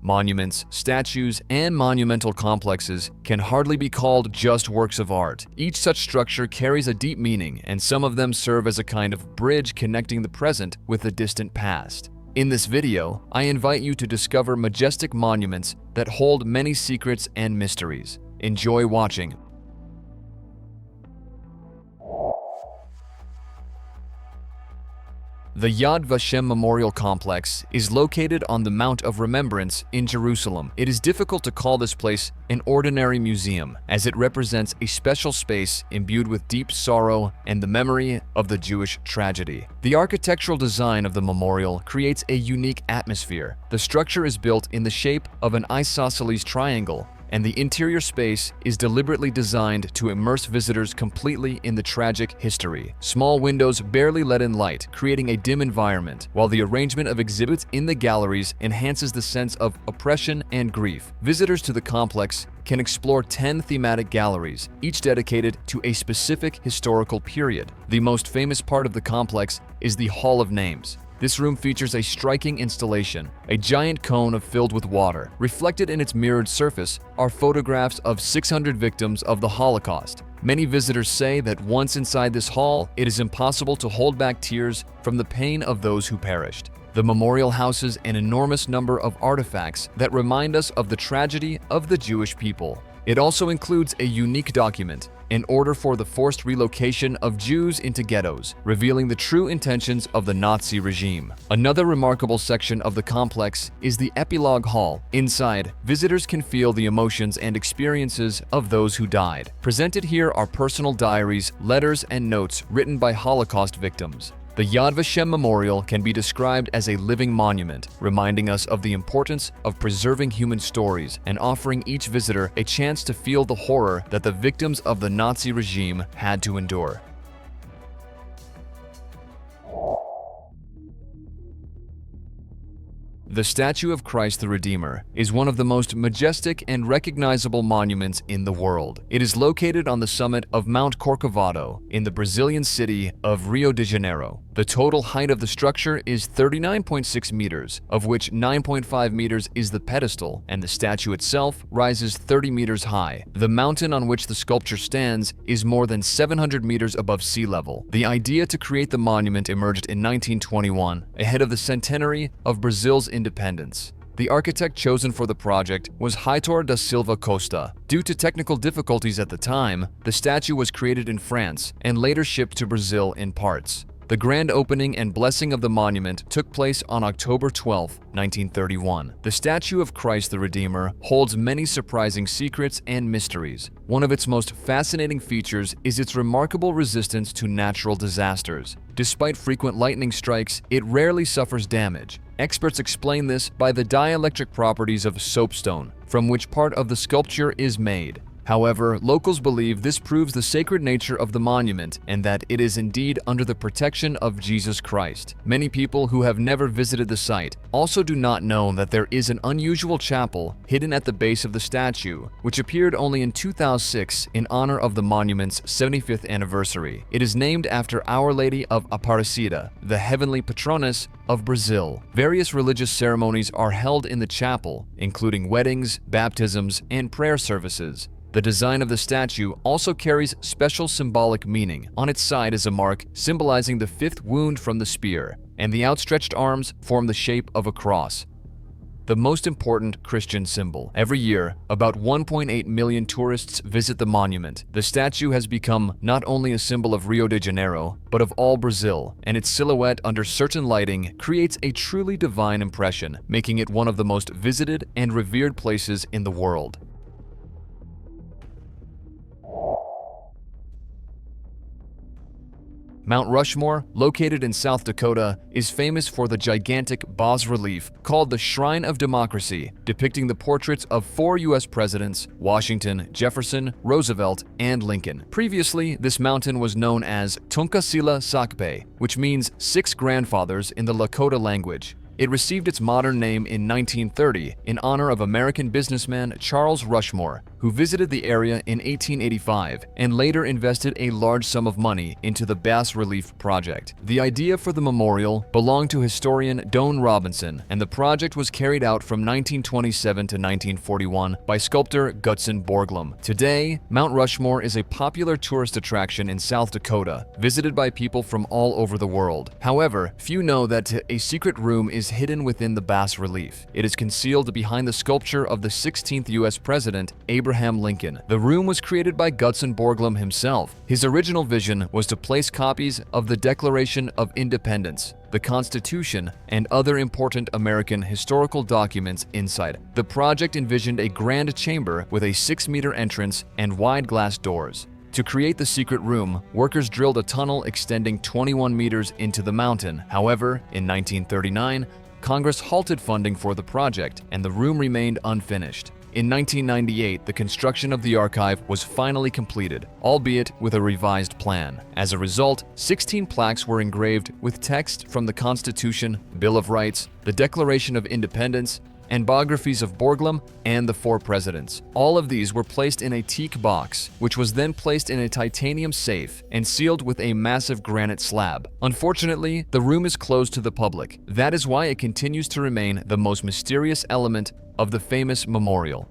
Monuments, statues, and monumental complexes can hardly be called just works of art. Each such structure carries a deep meaning, and some of them serve as a kind of bridge connecting the present with the distant past. In this video, I invite you to discover majestic monuments that hold many secrets and mysteries. Enjoy watching. The Yad Vashem Memorial Complex is located on the Mount of Remembrance in Jerusalem. It is difficult to call this place an ordinary museum, as it represents a special space imbued with deep sorrow and the memory of the Jewish tragedy. The architectural design of the memorial creates a unique atmosphere. The structure is built in the shape of an isosceles triangle, and the interior space is deliberately designed to immerse visitors completely in the tragic history. Small windows barely let in light, creating a dim environment, while the arrangement of exhibits in the galleries enhances the sense of oppression and grief. Visitors to the complex can explore 10 thematic galleries, each dedicated to a specific historical period. The most famous part of the complex is the Hall of Names. This room features a striking installation, a giant cone filled with water. Reflected in its mirrored surface are photographs of 600 victims of the Holocaust. Many visitors say that once inside this hall, it is impossible to hold back tears from the pain of those who perished. The memorial houses an enormous number of artifacts that remind us of the tragedy of the Jewish people. It also includes a unique document, an order for the forced relocation of Jews into ghettos, revealing the true intentions of the Nazi regime. Another remarkable section of the complex is the Epilogue Hall. Inside, visitors can feel the emotions and experiences of those who died. Presented here are personal diaries, letters, and notes written by Holocaust victims. The Yad Vashem Memorial can be described as a living monument, reminding us of the importance of preserving human stories and offering each visitor a chance to feel the horror that the victims of the Nazi regime had to endure. The statue of Christ the Redeemer is one of the most majestic and recognizable monuments in the world. It is located on the summit of Mount Corcovado in the Brazilian city of Rio de Janeiro. The total height of the structure is 39.6 meters, of which 9.5 meters is the pedestal, and the statue itself rises 30 meters high. The mountain on which the sculpture stands is more than 700 meters above sea level. The idea to create the monument emerged in 1921, ahead of the centenary of Brazil's independence. The architect chosen for the project was Heitor da Silva Costa. Due to technical difficulties at the time, the statue was created in France and later shipped to Brazil in parts. The grand opening and blessing of the monument took place on October 12, 1931. The statue of Christ the Redeemer holds many surprising secrets and mysteries. One of its most fascinating features is its remarkable resistance to natural disasters. Despite frequent lightning strikes, it rarely suffers damage. Experts explain this by the dielectric properties of soapstone, from which part of the sculpture is made. However, locals believe this proves the sacred nature of the monument and that it is indeed under the protection of Jesus Christ. Many people who have never visited the site also do not know that there is an unusual chapel hidden at the base of the statue, which appeared only in 2006 in honor of the monument's 75th anniversary. It is named after Our Lady of Aparecida, the heavenly patroness of Brazil. Various religious ceremonies are held in the chapel, including weddings, baptisms, and prayer services. The design of the statue also carries special symbolic meaning. On its side is a mark symbolizing the fifth wound from the spear, and the outstretched arms form the shape of a cross, the most important Christian symbol. Every year, about 1.8 million tourists visit the monument. The statue has become not only a symbol of Rio de Janeiro, but of all Brazil, and its silhouette under certain lighting creates a truly divine impression, making it one of the most visited and revered places in the world. Mount Rushmore, located in South Dakota, is famous for the gigantic bas-relief called the Shrine of Democracy, depicting the portraits of 4 U.S. presidents: Washington, Jefferson, Roosevelt, and Lincoln. Previously, this mountain was known as Tunkasila Sakpe, which means 6 grandfathers in the Lakota language. It received its modern name in 1930 in honor of American businessman Charles Rushmore, who visited the area in 1885 and later invested a large sum of money into the bas-relief project. The idea for the memorial belonged to historian Doane Robinson, and the project was carried out from 1927 to 1941 by sculptor Gutzon Borglum. Today, Mount Rushmore is a popular tourist attraction in South Dakota, visited by people from all over the world. However, few know that a secret room is hidden within the bas-relief. It is concealed behind the sculpture of the 16th U.S. President, Abraham Lincoln. The room was created by Gutzon Borglum himself. His original vision was to place copies of the Declaration of Independence, the Constitution, and other important American historical documents inside. The project envisioned a grand chamber with a 6-meter entrance and wide glass doors. To create the secret room, workers drilled a tunnel extending 21 meters into the mountain. However, in 1939, Congress halted funding for the project, and the room remained unfinished. In 1998, the construction of the archive was finally completed, albeit with a revised plan. As a result, 16 plaques were engraved with text from the Constitution, Bill of Rights, the Declaration of Independence, and biographies of Borglum and the 4 presidents. All of these were placed in a teak box, which was then placed in a titanium safe and sealed with a massive granite slab. Unfortunately, the room is closed to the public. That is why it continues to remain the most mysterious element of the famous memorial.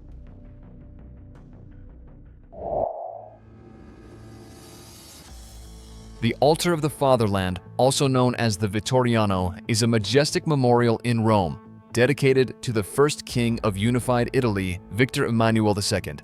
The Altar of the Fatherland, also known as the Vittoriano, is a majestic memorial in Rome, dedicated to the first king of unified Italy, Victor Emmanuel II.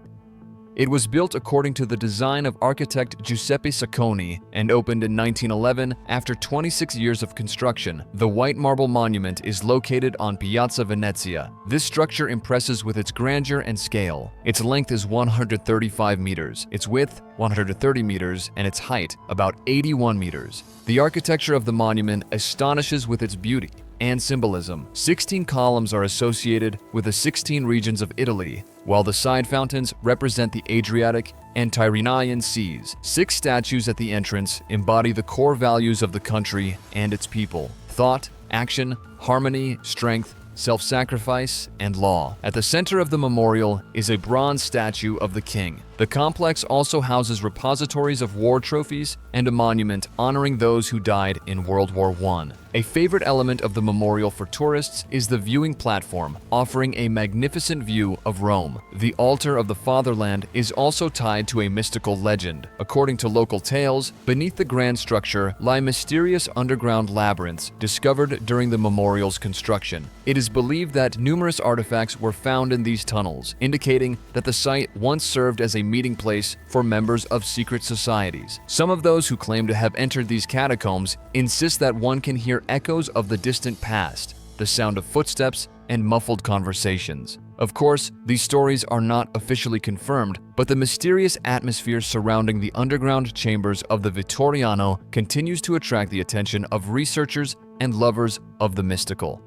It was built according to the design of architect Giuseppe Sacconi and opened in 1911 after 26 years of construction. The white marble monument is located on Piazza Venezia. This structure impresses with its grandeur and scale. Its length is 135 meters, its width 130 meters, and its height about 81 meters. The architecture of the monument astonishes with its beauty and symbolism. 16 columns are associated with the 16 regions of Italy, while the side fountains represent the Adriatic and Tyrrhenian seas. 6 statues at the entrance embody the core values of the country and its people: thought, action, harmony, strength, self-sacrifice, and law. At the center of the memorial is a bronze statue of the king. The complex also houses repositories of war trophies and a monument honoring those who died in World War I. A favorite element of the memorial for tourists is the viewing platform, offering a magnificent view of Rome. The Altar of the Fatherland is also tied to a mystical legend. According to local tales, beneath the grand structure lie mysterious underground labyrinths discovered during the memorial's construction. It is believed that numerous artifacts were found in these tunnels, indicating that the site once served as a meeting place for members of secret societies. Some of those who claim to have entered these catacombs insist that one can hear echoes of the distant past, the sound of footsteps, and muffled conversations. Of course, these stories are not officially confirmed, but the mysterious atmosphere surrounding the underground chambers of the Vittoriano continues to attract the attention of researchers and lovers of the mystical.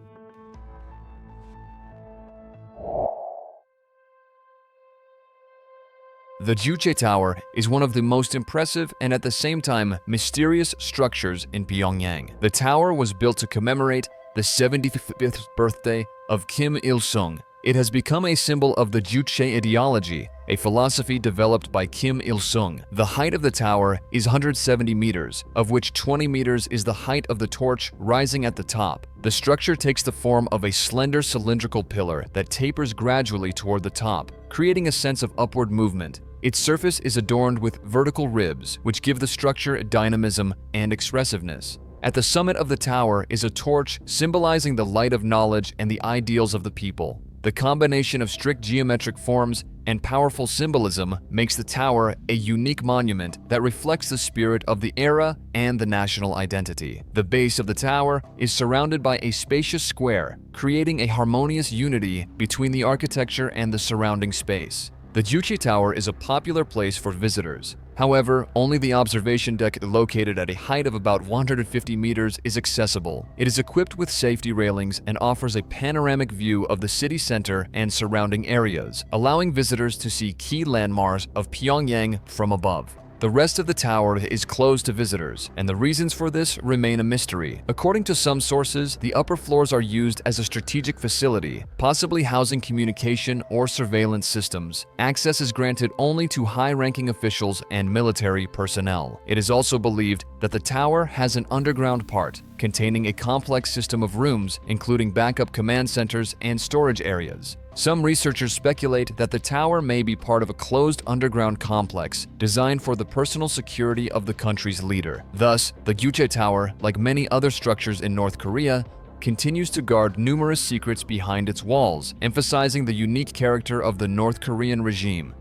The Juche Tower is one of the most impressive and at the same time mysterious structures in Pyongyang. The tower was built to commemorate the 75th birthday of Kim Il-sung. It has become a symbol of the Juche ideology, a philosophy developed by Kim Il-sung. The height of the tower is 170 meters, of which 20 meters is the height of the torch rising at the top. The structure takes the form of a slender cylindrical pillar that tapers gradually toward the top, creating a sense of upward movement. Its surface is adorned with vertical ribs, which give the structure dynamism and expressiveness. At the summit of the tower is a torch symbolizing the light of knowledge and the ideals of the people. The combination of strict geometric forms and powerful symbolism makes the tower a unique monument that reflects the spirit of the era and the national identity. The base of the tower is surrounded by a spacious square, creating a harmonious unity between the architecture and the surrounding space. The Juche Tower is a popular place for visitors. However, only the observation deck located at a height of about 150 meters is accessible. It is equipped with safety railings and offers a panoramic view of the city center and surrounding areas, allowing visitors to see key landmarks of Pyongyang from above. The rest of the tower is closed to visitors, and the reasons for this remain a mystery. According to some sources, the upper floors are used as a strategic facility, possibly housing communication or surveillance systems. Access is granted only to high-ranking officials and military personnel. It is also believed that the tower has an underground part, containing a complex system of rooms, including backup command centers and storage areas. Some researchers speculate that the tower may be part of a closed underground complex designed for the personal security of the country's leader. Thus, the Juche Tower, like many other structures in North Korea, continues to guard numerous secrets behind its walls, emphasizing the unique character of the North Korean regime.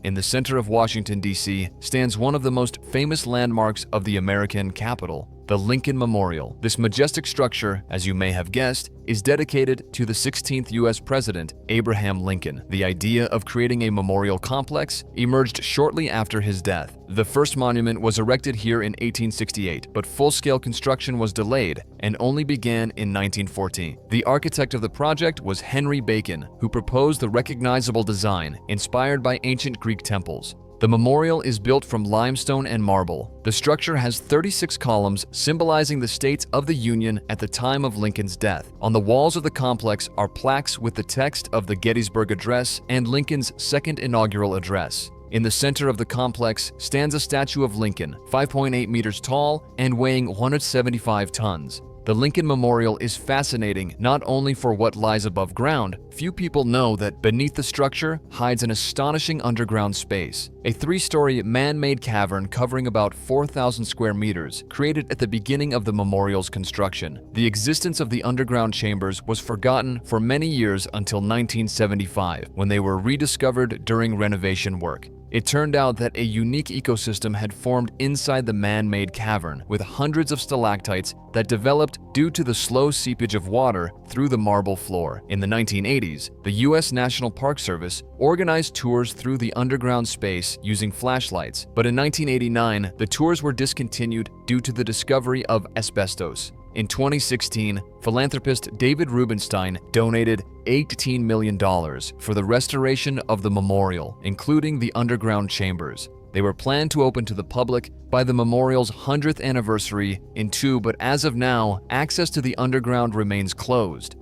In the center of Washington, D.C., stands one of the most famous landmarks of the American capital, the Lincoln Memorial. This majestic structure, as you may have guessed, is dedicated to the 16th U.S. President, Abraham Lincoln. The idea of creating a memorial complex emerged shortly after his death. The first monument was erected here in 1868, but full-scale construction was delayed and only began in 1914. The architect of the project was Henry Bacon, who proposed the recognizable design inspired by ancient Greek temples. The memorial is built from limestone and marble. The structure has 36 columns symbolizing the states of the Union at the time of Lincoln's death. On the walls of the complex are plaques with the text of the Gettysburg Address and Lincoln's second inaugural address. In the center of the complex stands a statue of Lincoln, 5.8 meters tall and weighing 175 tons. The Lincoln Memorial is fascinating not only for what lies above ground. Few people know that beneath the structure hides an astonishing underground space, a three-story man-made cavern covering about 4,000 square meters, created at the beginning of the memorial's construction. The existence of the underground chambers was forgotten for many years until 1975, when they were rediscovered during renovation work. It turned out that a unique ecosystem had formed inside the man-made cavern, with hundreds of stalactites that developed due to the slow seepage of water through the marble floor. In the 1980s, the U.S. National Park Service organized tours through the underground space using flashlights, but in 1989, the tours were discontinued due to the discovery of asbestos. In 2016, philanthropist David Rubenstein donated $18 million for the restoration of the memorial, including the underground chambers. They were planned to open to the public by the memorial's 100th anniversary in 2022, but as of now, access to the underground remains closed.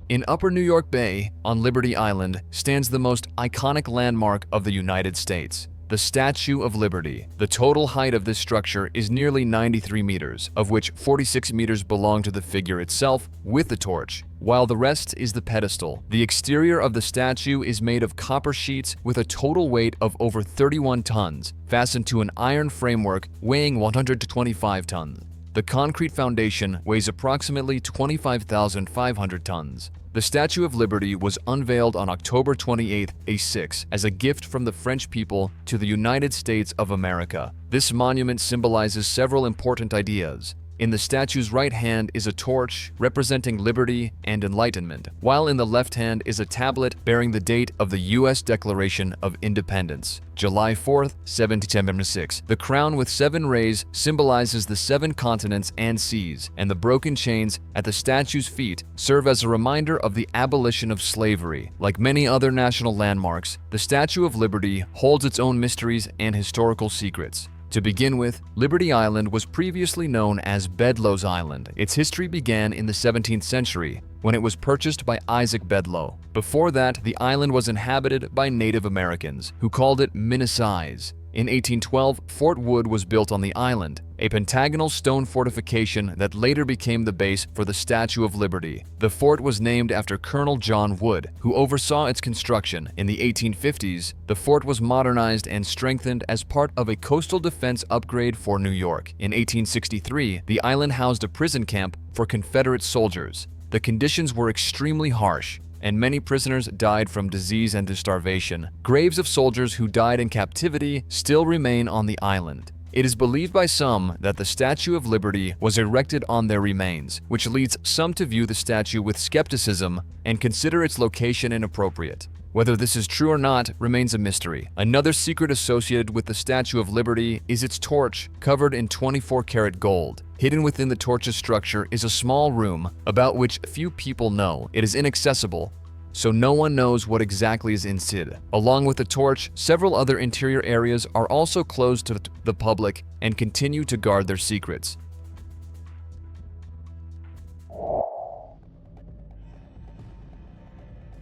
In Upper New York Bay, on Liberty Island, stands the most iconic landmark of the United States, the Statue of Liberty. The total height of this structure is nearly 93 meters, of which 46 meters belong to the figure itself with the torch, while the rest is the pedestal. The exterior of the statue is made of copper sheets with a total weight of over 31 tons, fastened to an iron framework weighing 125 tons. The concrete foundation weighs approximately 25,500 tons. The Statue of Liberty was unveiled on October 28, 1886, as a gift from the French people to the United States of America. This monument symbolizes several important ideas. In the statue's right hand is a torch representing liberty and enlightenment, while in the left hand is a tablet bearing the date of the U.S. Declaration of Independence, July 4, 1776. The crown with 7 rays symbolizes the 7 continents and seas, and the broken chains at the statue's feet serve as a reminder of the abolition of slavery. Like many other national landmarks, the Statue of Liberty holds its own mysteries and historical secrets. To begin with, Liberty Island was previously known as Bedloe's Island. Its history began in the 17th century, when it was purchased by Isaac Bedloe. Before that, the island was inhabited by Native Americans, who called it Minnesais. In 1812, Fort Wood was built on the island, a pentagonal stone fortification that later became the base for the Statue of Liberty. The fort was named after Colonel John Wood, who oversaw its construction. In the 1850s, the fort was modernized and strengthened as part of a coastal defense upgrade for New York. In 1863, the island housed a prison camp for Confederate soldiers. The conditions were extremely harsh, and many prisoners died from disease and starvation. Graves of soldiers who died in captivity still remain on the island. It is believed by some that the Statue of Liberty was erected on their remains, which leads some to view the statue with skepticism and consider its location inappropriate. Whether this is true or not remains a mystery. Another secret associated with the Statue of Liberty is its torch, covered in 24-karat gold. Hidden within the torch's structure is a small room about which few people know. It is inaccessible, so no one knows what exactly is inside. Along with the torch, several other interior areas are also closed to the public and continue to guard their secrets.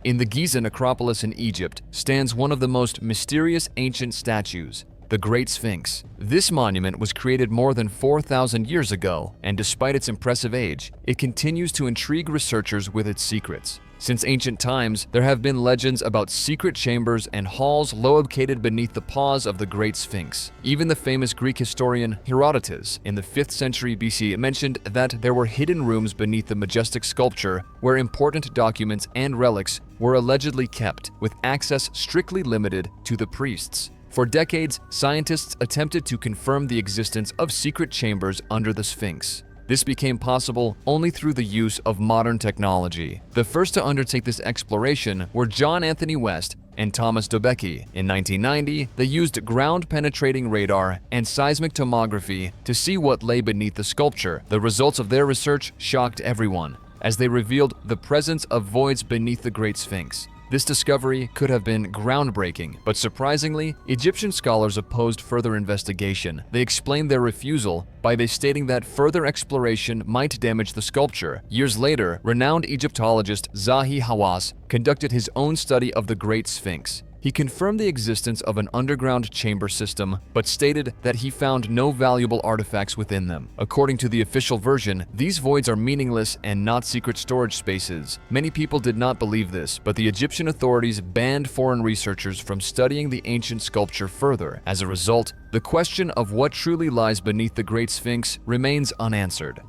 In the Giza necropolis in Egypt stands one of the most mysterious ancient statues, the Great Sphinx. This monument was created more than 4,000 years ago, and despite its impressive age, it continues to intrigue researchers with its secrets. Since ancient times, there have been legends about secret chambers and halls located beneath the paws of the Great Sphinx. Even the famous Greek historian Herodotus in the 5th century BC mentioned that there were hidden rooms beneath the majestic sculpture where important documents and relics were allegedly kept, with access strictly limited to the priests. For decades, scientists attempted to confirm the existence of secret chambers under the Sphinx. This became possible only through the use of modern technology. The first to undertake this exploration were John Anthony West and Thomas Dobecki. In 1990, they used ground-penetrating radar and seismic tomography to see what lay beneath the sculpture. The results of their research shocked everyone, as they revealed the presence of voids beneath the Great Sphinx. This discovery could have been groundbreaking, but surprisingly, Egyptian scholars opposed further investigation. They explained their refusal by stating that further exploration might damage the sculpture. Years later, renowned Egyptologist Zahi Hawass conducted his own study of the Great Sphinx. He confirmed the existence of an underground chamber system, but stated that he found no valuable artifacts within them. According to the official version, these voids are meaningless and not secret storage spaces. Many people did not believe this, but the Egyptian authorities banned foreign researchers from studying the ancient sculpture further. As a result, the question of what truly lies beneath the Great Sphinx remains unanswered.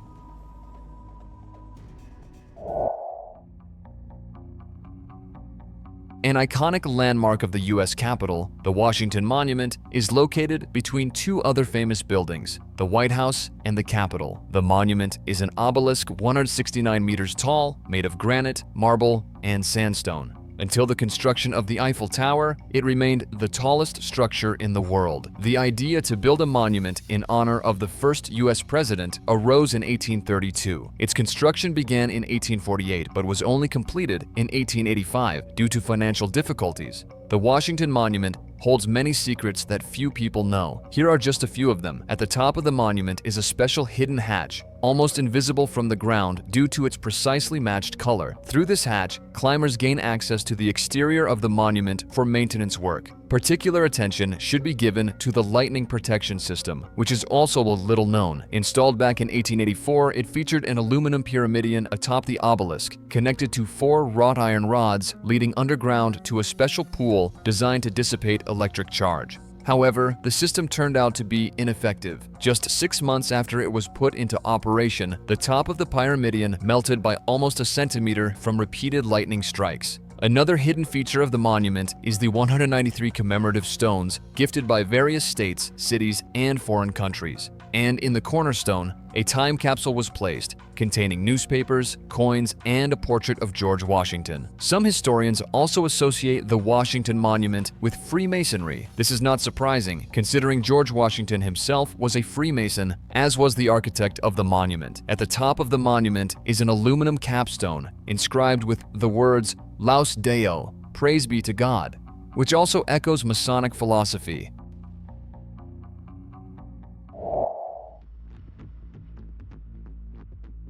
An iconic landmark of the U.S. Capitol, the Washington Monument, is located between two other famous buildings, the White House and the Capitol. The monument is an obelisk 169 meters tall, made of granite, marble, and sandstone. Until the construction of the Eiffel Tower, it remained the tallest structure in the world. The idea to build a monument in honor of the first U.S. president arose in 1832. Its construction began in 1848 but was only completed in 1885 due to financial difficulties. The Washington Monument holds many secrets that few people know. Here are just a few of them. At the top of the monument is a special hidden hatch, almost invisible from the ground due to its precisely matched color. Through this hatch, climbers gain access to the exterior of the monument for maintenance work. Particular attention should be given to the lightning protection system, which is also a little known. Installed back in 1884, it featured an aluminum pyramidion atop the obelisk, connected to 4 wrought iron rods leading underground to a special pool designed to dissipate electric charge. However, the system turned out to be ineffective. Just 6 months after it was put into operation, the top of the pyramidion melted by almost a centimeter from repeated lightning strikes. Another hidden feature of the monument is the 193 commemorative stones gifted by various states, cities, and foreign countries. And in the cornerstone, a time capsule was placed, containing newspapers, coins, and a portrait of George Washington. Some historians also associate the Washington Monument with Freemasonry. This is not surprising, considering George Washington himself was a Freemason, as was the architect of the monument. At the top of the monument is an aluminum capstone inscribed with the words Laus Deo, praise be to God, which also echoes Masonic philosophy.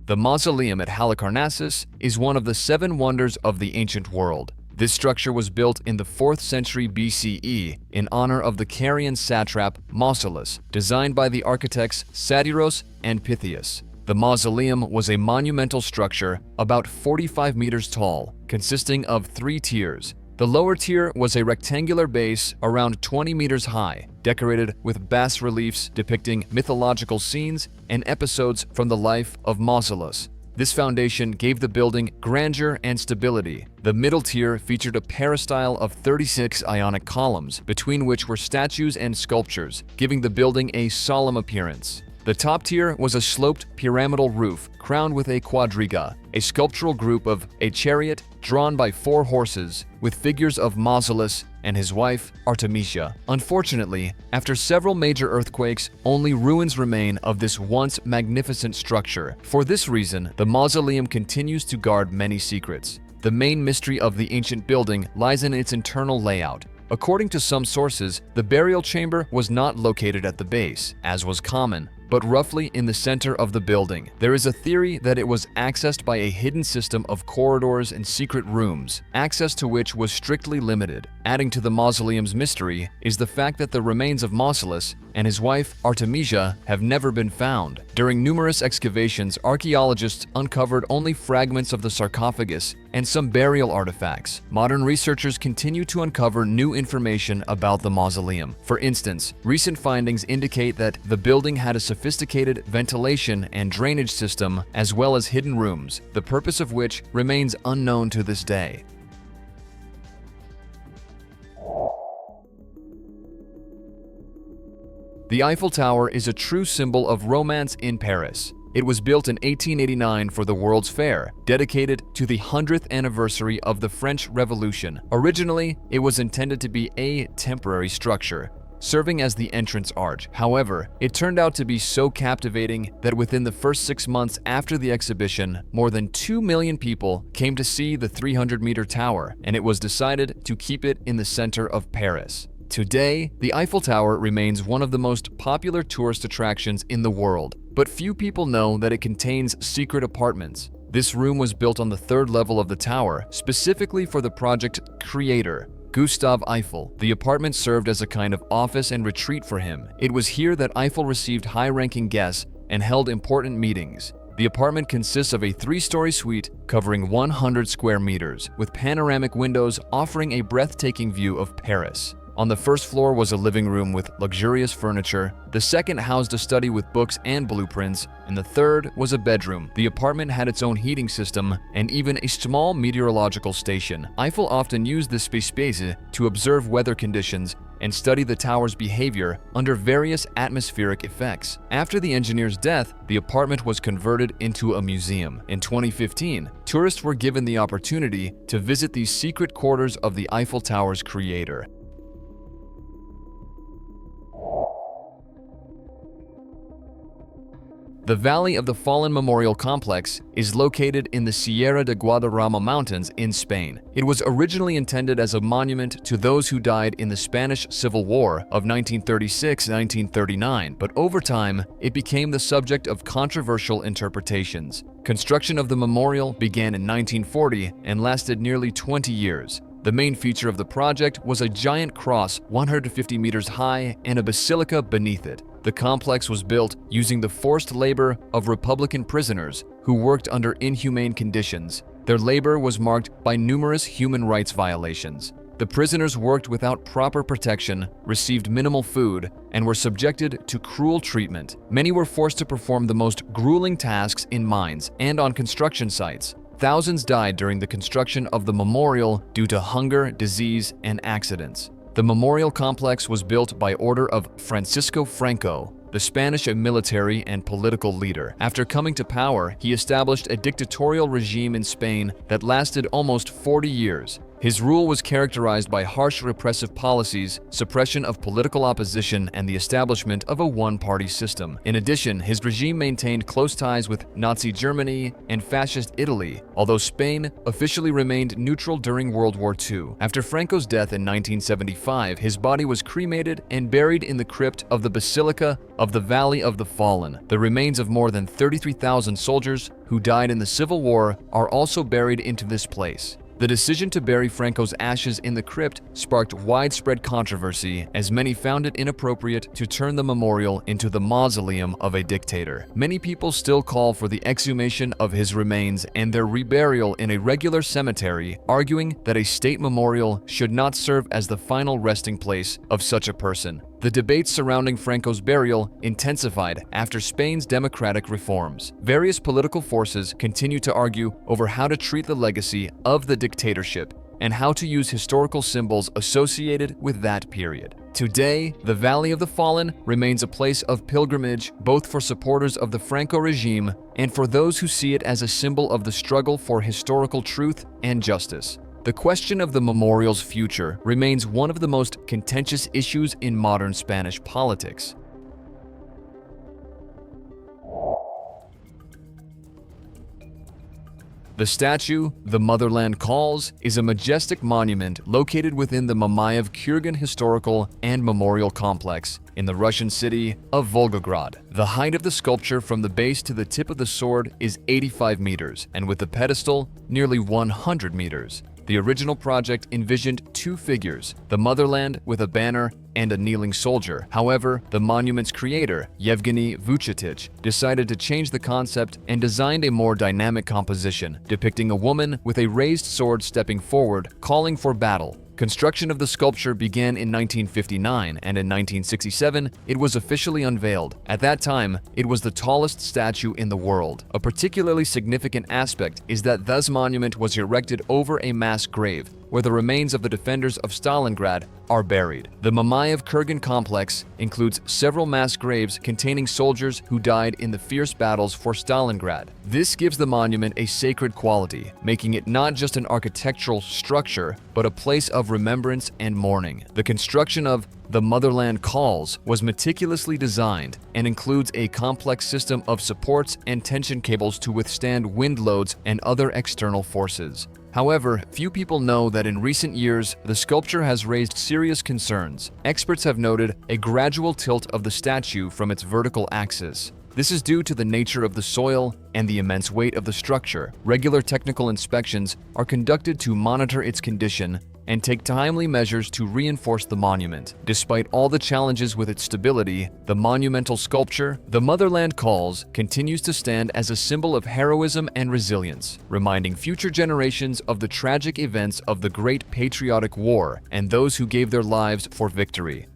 The Mausoleum at Halicarnassus is one of the 7 wonders of the ancient world. This structure was built in the 4th century BCE in honor of the Carian satrap Mausolus, designed by the architects Satyros and Pythias. The mausoleum was a monumental structure about 45 meters tall, consisting of 3 tiers. The lower tier was a rectangular base around 20 meters high, decorated with bas-reliefs depicting mythological scenes and episodes from the life of Mausolus. This foundation gave the building grandeur and stability. The middle tier featured a peristyle of 36 Ionic columns, between which were statues and sculptures, giving the building a solemn appearance. The top tier was a sloped pyramidal roof crowned with a quadriga, a sculptural group of a chariot drawn by 4 horses with figures of Mausoleum and his wife, Artemisia. Unfortunately, after several major earthquakes, only ruins remain of this once magnificent structure. For this reason, the mausoleum continues to guard many secrets. The main mystery of the ancient building lies in its internal layout. According to some sources, the burial chamber was not located at the base, as was common, but roughly in the center of the building. There is a theory that it was accessed by a hidden system of corridors and secret rooms, access to which was strictly limited. Adding to the mausoleum's mystery is the fact that the remains of Mausolus and his wife Artemisia have never been found. During numerous excavations, archaeologists uncovered only fragments of the sarcophagus and some burial artifacts. Modern researchers continue to uncover new information about the mausoleum. For instance, recent findings indicate that the building had a sophisticated ventilation and drainage system as well as hidden rooms, the purpose of which remains unknown to this day. The Eiffel Tower is a true symbol of romance in Paris. It was built in 1889 for the World's Fair, dedicated to the 100th anniversary of the French Revolution. Originally, it was intended to be a temporary structure, serving as the entrance arch. However, it turned out to be so captivating that within the first 6 months after the exhibition, more than 2 million people came to see the 300-meter tower, and it was decided to keep it in the center of Paris. Today, the Eiffel Tower remains one of the most popular tourist attractions in the world, but few people know that it contains secret apartments. This room was built on the 3rd level of the tower, specifically for the project creator, Gustave Eiffel. The apartment served as a kind of office and retreat for him. It was here that Eiffel received high-ranking guests and held important meetings. The apartment consists of a 3-story suite covering 100 square meters, with panoramic windows offering a breathtaking view of Paris. On the 1st floor was a living room with luxurious furniture, the 2nd housed a study with books and blueprints, and the 3rd was a bedroom. The apartment had its own heating system and even a small meteorological station. Eiffel often used this space to observe weather conditions and study the tower's behavior under various atmospheric effects. After the engineer's death, the apartment was converted into a museum. In 2015, tourists were given the opportunity to visit these secret quarters of the Eiffel Tower's creator. The Valley of the Fallen Memorial Complex is located in the Sierra de Guadarrama Mountains in Spain. It was originally intended as a monument to those who died in the Spanish Civil War of 1936-1939, but over time, it became the subject of controversial interpretations. Construction of the memorial began in 1940 and lasted nearly 20 years. The main feature of the project was a giant cross 150 meters high and a basilica beneath it. The complex was built using the forced labor of Republican prisoners who worked under inhumane conditions. Their labor was marked by numerous human rights violations. The prisoners worked without proper protection, received minimal food, and were subjected to cruel treatment. Many were forced to perform the most grueling tasks in mines and on construction sites. Thousands died during the construction of the memorial due to hunger, disease, and accidents. The memorial complex was built by order of Francisco Franco, the Spanish military and political leader. After coming to power, he established a dictatorial regime in Spain that lasted almost 40 years. His rule was characterized by harsh repressive policies, suppression of political opposition, and the establishment of a one-party system. In addition, his regime maintained close ties with Nazi Germany and Fascist Italy, although Spain officially remained neutral during World War II. After Franco's death in 1975, his body was cremated and buried in the crypt of the Basilica of the Valley of the Fallen. The remains of more than 33,000 soldiers who died in the Civil War are also buried into this place. The decision to bury Franco's ashes in the crypt sparked widespread controversy, as many found it inappropriate to turn the memorial into the mausoleum of a dictator. Many people still call for the exhumation of his remains and their reburial in a regular cemetery, arguing that a state memorial should not serve as the final resting place of such a person. The debates surrounding Franco's burial intensified after Spain's democratic reforms. Various political forces continue to argue over how to treat the legacy of the dictatorship and how to use historical symbols associated with that period. Today, the Valley of the Fallen remains a place of pilgrimage both for supporters of the Franco regime and for those who see it as a symbol of the struggle for historical truth and justice. The question of the memorial's future remains one of the most contentious issues in modern Spanish politics. The statue, the Motherland Calls, is a majestic monument located within the Mamayev-Kurgan Historical and Memorial Complex in the Russian city of Volgograd. The height of the sculpture from the base to the tip of the sword is 85 meters, and with the pedestal, nearly 100 meters. The original project envisioned two figures, the Motherland with a banner and a kneeling soldier. However, the monument's creator, Yevgeny Vuchetich, decided to change the concept and designed a more dynamic composition, depicting a woman with a raised sword stepping forward, calling for battle. Construction of the sculpture began in 1959, and in 1967, it was officially unveiled. At that time, it was the tallest statue in the world. A particularly significant aspect is that this monument was erected over a mass grave, where the remains of the defenders of Stalingrad are buried. The Mamayev-Kurgan complex includes several mass graves containing soldiers who died in the fierce battles for Stalingrad. This gives the monument a sacred quality, making it not just an architectural structure, but a place of remembrance and mourning. The construction of the Motherland Calls was meticulously designed and includes a complex system of supports and tension cables to withstand wind loads and other external forces. However, few people know that in recent years, the sculpture has raised serious concerns. Experts have noted a gradual tilt of the statue from its vertical axis. This is due to the nature of the soil and the immense weight of the structure. Regular technical inspections are conducted to monitor its condition and take timely measures to reinforce the monument. Despite all the challenges with its stability, the monumental sculpture, the Motherland Calls, continues to stand as a symbol of heroism and resilience, reminding future generations of the tragic events of the Great Patriotic War and those who gave their lives for victory.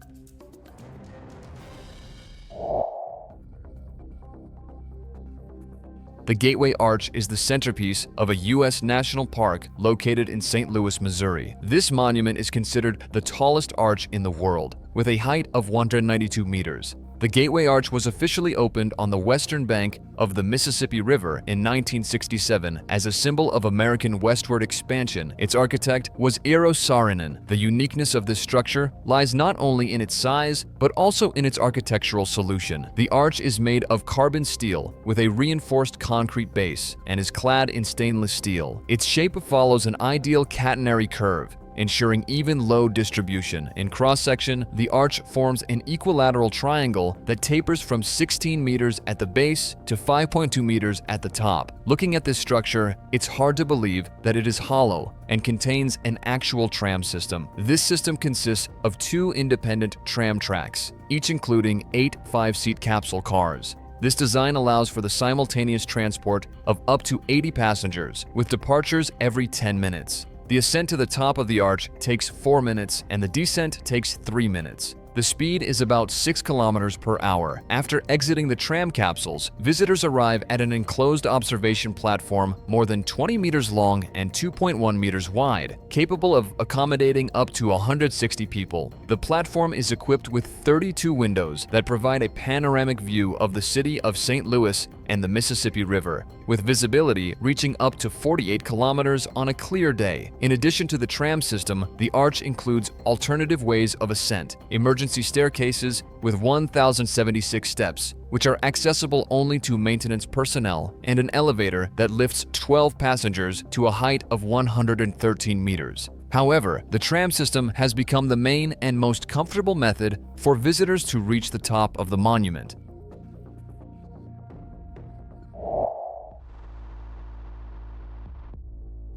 The Gateway Arch is the centerpiece of a U.S. national park located in St. Louis, Missouri. This monument is considered the tallest arch in the world, with a height of 192 meters. The Gateway Arch was officially opened on the western bank of the Mississippi River in 1967 as a symbol of American westward expansion. Its architect was Eero Saarinen. The uniqueness of this structure lies not only in its size, but also in its architectural solution. The arch is made of carbon steel with a reinforced concrete base and is clad in stainless steel. Its shape follows an ideal catenary curve, ensuring even load distribution. In cross-section, the arch forms an equilateral triangle that tapers from 16 meters at the base to 5.2 meters at the top. Looking at this structure, it's hard to believe that it is hollow and contains an actual tram system. This system consists of two independent tram tracks, each including 8 5-seat capsule cars. This design allows for the simultaneous transport of up to 80 passengers, with departures every 10 minutes. The ascent to the top of the arch takes 4 minutes and the descent takes 3 minutes. The speed is about 6 kilometers per hour. After exiting the tram capsules, visitors arrive at an enclosed observation platform more than 20 meters long and 2.1 meters wide, capable of accommodating up to 160 people. The platform is equipped with 32 windows that provide a panoramic view of the city of St. Louis and the Mississippi River, with visibility reaching up to 48 kilometers on a clear day. In addition to the tram system, the arch includes alternative ways of ascent, emergency staircases with 1,076 steps, which are accessible only to maintenance personnel, and an elevator that lifts 12 passengers to a height of 113 meters. However, the tram system has become the main and most comfortable method for visitors to reach the top of the monument.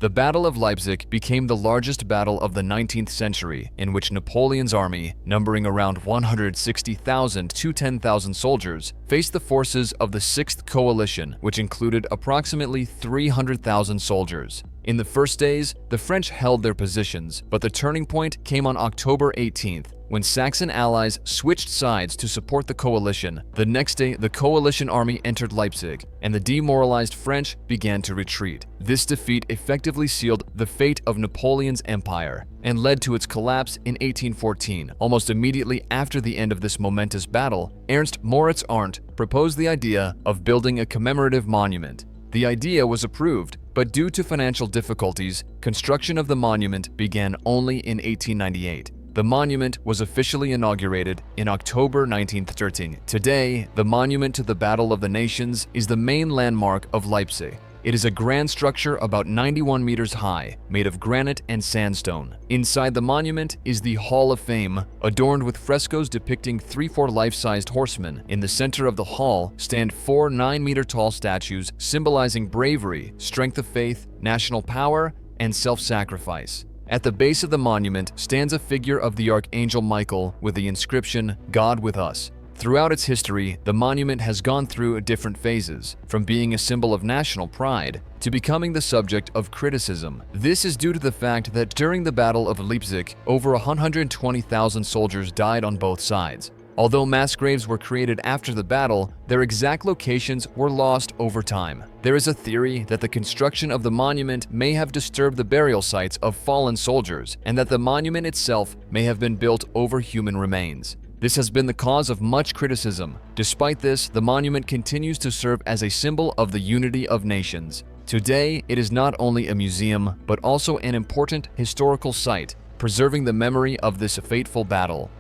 The Battle of Leipzig became the largest battle of the 19th century, in which Napoleon's army, numbering around 160,000 to 10,000 soldiers, faced the forces of the Sixth Coalition, which included approximately 300,000 soldiers. In the first days, the French held their positions, but the turning point came on October 18th, when Saxon allies switched sides to support the coalition. The next day, the coalition army entered Leipzig, and the demoralized French began to retreat. This defeat effectively sealed the fate of Napoleon's empire and led to its collapse in 1814. Almost immediately after the end of this momentous battle, Ernst Moritz Arndt proposed the idea of building a commemorative monument. The idea was approved, but due to financial difficulties, construction of the monument began only in 1898. The monument was officially inaugurated in October 1913. Today, the monument to the Battle of the Nations is the main landmark of Leipzig. It is a grand structure about 91 meters high, made of granite and sandstone. Inside the monument is the Hall of Fame, adorned with frescoes depicting 3-4 life-sized horsemen. In the center of the hall stand 4 9-meter-tall statues symbolizing bravery, strength of faith, national power, and self-sacrifice. At the base of the monument stands a figure of the Archangel Michael with the inscription, "God with us." Throughout its history, the monument has gone through different phases, from being a symbol of national pride to becoming the subject of criticism. This is due to the fact that during the Battle of Leipzig, over 120,000 soldiers died on both sides. Although mass graves were created after the battle, their exact locations were lost over time. There is a theory that the construction of the monument may have disturbed the burial sites of fallen soldiers, and that the monument itself may have been built over human remains. This has been the cause of much criticism. Despite this, the monument continues to serve as a symbol of the unity of nations. Today, it is not only a museum, but also an important historical site, preserving the memory of this fateful battle.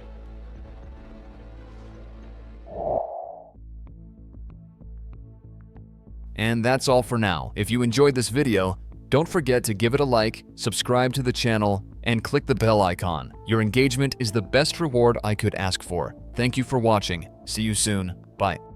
And that's all for now. If you enjoyed this video, don't forget to give it a like, subscribe to the channel, and click the bell icon. Your engagement is the best reward I could ask for. Thank you for watching. See you soon. Bye.